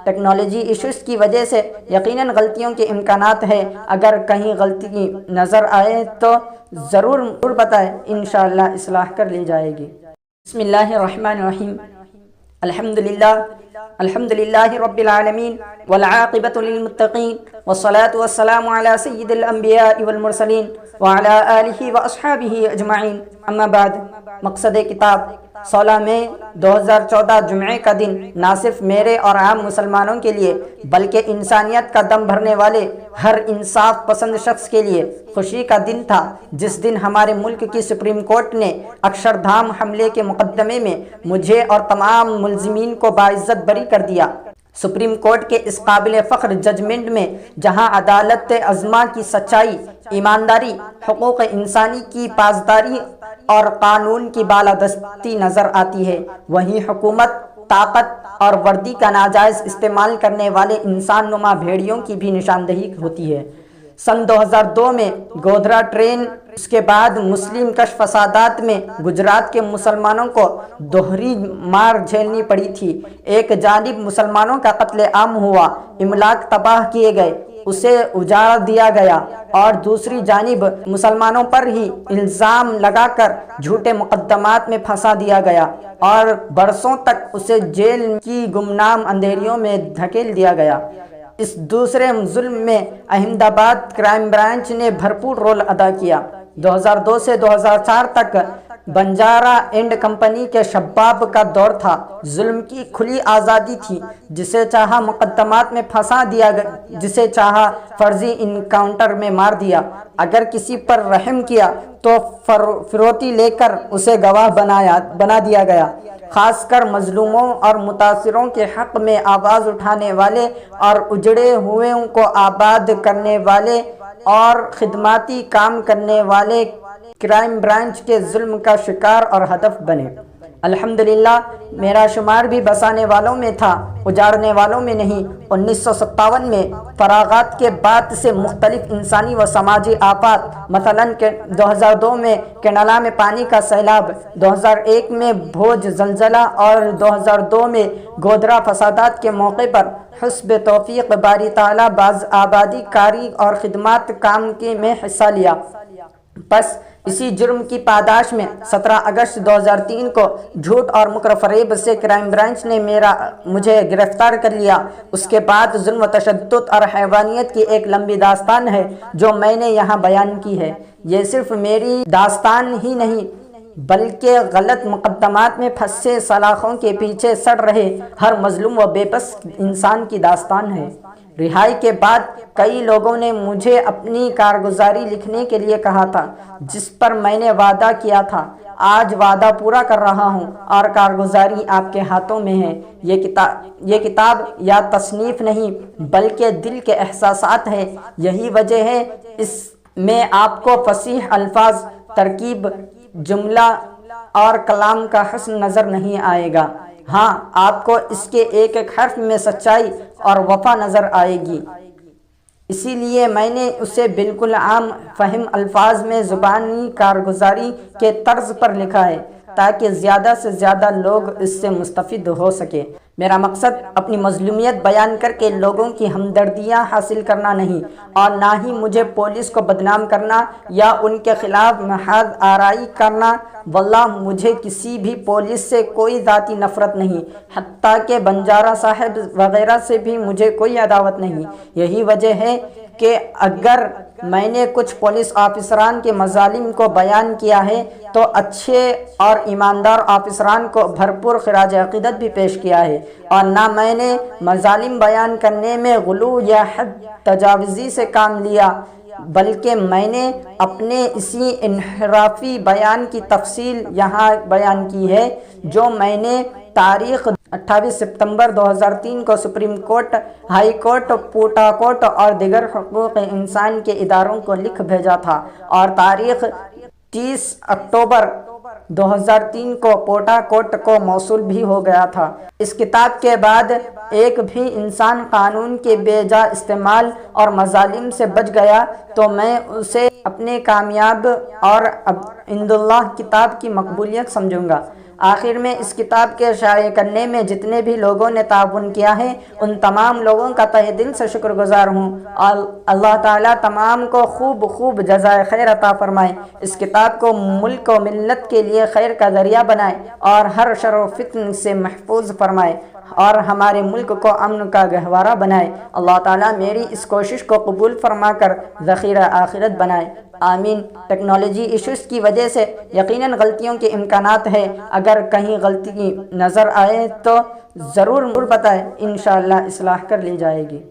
Technology issues کی وجہ سے یقیناً غلطیوں کے امکانات ہے، اگر کہیں غلطی نظر آئے تو ضرور بتائیں، انشاءاللہ اصلاح کر لی جائے گی۔ بسم اللہ الرحمن الرحیم، الحمدللہ رب العالمین والعاقبۃ للمتقین والصلاة والسلام علی سید الانبیاء والمرسلین وعلی آلہ واصحابہ اجمعین، اما بعد۔ مقصد کتاب 16 مئی 2014 جمعے کا دن نہ صرف میرے اور عام مسلمانوں کے لیے بلکہ انسانیت کا دم بھرنے والے ہر انصاف پسند شخص کے لیے خوشی کا دن تھا، جس دن ہمارے ملک کی سپریم کورٹ نے اکشردھام حملے کے مقدمے میں مجھے اور تمام ملزمین کو باعزت بری کر دیا۔ سپریم کورٹ کے اس قابل فخر ججمنٹ میں جہاں عدالت عظمیٰ کی سچائی، ایمانداری، حقوق انسانی کی پاسداری اور قانون کی بالادستی نظر آتی ہے، وہیں حکومت، طاقت اور وردی کا ناجائز استعمال کرنے والے انسان نما بھیڑیوں کی بھی نشاندہی ہوتی ہے۔ سن 2002 میں گودھرا ٹرین، اس کے بعد مسلم کش فسادات میں گجرات کے مسلمانوں کو دوہری مار جھیلنی پڑی تھی۔ ایک جانب مسلمانوں کا قتل عام ہوا، املاک تباہ کیے گئے، اسے اجاڑ دیا گیا، اور دوسری جانب مسلمانوں پر ہی الزام لگا کر جھوٹے مقدمات میں پھنسا دیا گیا اور برسوں تک اسے جیل کی گمنام اندھیریوں میں دھکیل دیا گیا۔ اس دوسرے ظلم میں احمد آباد کرائم برانچ نے بھرپور رول ادا کیا۔ 2002 سے 2004 تک بنجارا اینڈ کمپنی کے شباب کا دور تھا، ظلم کی کھلی آزادی تھی، جسے چاہا مقدمات میں پھنسا دیا، جسے چاہا فرضی انکاؤنٹر میں مار دیا، اگر کسی پر رحم کیا تو فروتی لے کر اسے گواہ بنا دیا گیا۔ خاص کر مظلوموں اور متاثروں کے حق میں آواز اٹھانے والے اور اجڑے ہوئوں کو آباد کرنے والے اور خدماتی کام کرنے والے کرائم برانچ کے ظلم کا شکار اور ہدف بنے۔ الحمدللہ میرا شمار بھی بسانے والوں میں تھا، اجاڑنے والوں میں نہیں۔ 1957 میں فراغات کے بعد سے مختلف انسانی و سماجی آفات، مثلاً 2002 میں کینالا میں پانی کا سیلاب، 2001 میں بھوج زلزلہ اور 2002 میں گودھرا فسادات کے موقع پر حسب توفیق باری تعالیٰ بعض آبادی کاری اور خدمات کام میں حصہ لیا۔ بس اسی جرم کی پاداش میں 17 اگست 2003 کو جھوٹ اور مکر فریب سے کرائم برانچ نے مجھے گرفتار کر لیا۔ اس کے بعد ظلم و تشدد اور حیوانیت کی ایک لمبی داستان ہے جو میں نے یہاں بیان کی ہے۔ یہ صرف میری داستان ہی نہیں بلکہ غلط مقدمات میں پھنسے سلاخوں کے پیچھے سڑ رہے ہر مظلوم و بے بس انسان کی داستان ہے۔ رہائی کے بعد کئی لوگوں نے مجھے اپنی کارگزاری لکھنے کے لیے کہا تھا، جس پر میں نے وعدہ کیا تھا۔ آج وعدہ پورا کر رہا ہوں اور کارگزاری آپ کے ہاتھوں میں ہے۔ یہ کتاب یا تصنیف نہیں بلکہ دل کے احساسات ہے۔ یہی وجہ ہے اس میں آپ کو فصیح الفاظ، ترکیب، جملہ اور کلام کا حسن نظر نہیں آئے گا، ہاں آپ کو اس کے ایک ایک حرف میں سچائی اور وفا نظر آئے گی۔ اسی لیے میں نے اسے بالکل عام فہم الفاظ میں زبانی کارگزاری کے طرز پر لکھا ہے تاکہ زیادہ سے زیادہ لوگ اس سے مستفید ہو سکے۔ میرا مقصد اپنی مظلومیت بیان کر کے لوگوں کی ہمدردیاں حاصل کرنا نہیں، اور نہ ہی مجھے پولیس کو بدنام کرنا یا ان کے خلاف محاذ آرائی کرنا۔ واللہ مجھے کسی بھی پولیس سے کوئی ذاتی نفرت نہیں، حتیٰ کہ بنجارا صاحب وغیرہ سے بھی مجھے کوئی عداوت نہیں۔ یہی وجہ ہے کہ اگر میں نے کچھ پولیس آفیسران کے مظالم کو بیان کیا ہے تو اچھے اور ایماندار آفیسران کو بھرپور خراج عقیدت بھی پیش کیا ہے، اور نہ میں نے مظالم بیان کرنے میں غلو یا حد تجاوزی سے کام لیا، بلکہ میں نے اپنے اسی انحرافی بیان کی تفصیل یہاں بیان کی ہے جو میں نے تاریخ 28 ستمبر 2003 کو supreme court, high court, POTA court اور دیگر حقوق انسان کے اداروں کو لکھ بھیجا تھا، اور تاریخ 30 اکتوبر 2003 کو پوٹا کورٹ کو موصول بھی ہو گیا تھا۔ اس کتاب کے بعد ایک بھی انسان قانون کے بے جا استعمال اور مظالم سے بچ گیا تو میں اسے اپنے کامیاب اور عنداللہ کتاب کی مقبولیت سمجھوں گا۔ آخر میں اس کتاب کے شائع کرنے میں جتنے بھی لوگوں نے تعاون کیا ہے ان تمام لوگوں کا تہ دل سے شکر گزار ہوں، اور اللہ تعالیٰ تمام کو خوب خوب جزائے خیر عطا فرمائے، اس کتاب کو ملک و ملت کے لیے خیر کا ذریعہ بنائے اور ہر شر و فتن سے محفوظ فرمائے اور ہمارے ملک کو امن کا گہوارہ بنائے۔ اللہ تعالیٰ میری اس کوشش کو قبول فرما کر ذخیرہ آخرت بنائے، آمین۔ ٹیکنالوجی ایشوز کی وجہ سے یقیناً غلطیوں کے امکانات ہیں، اگر کہیں غلطی نظر آئے تو ضرور بتائیں، انشاءاللہ اصلاح کر لی جائے گی۔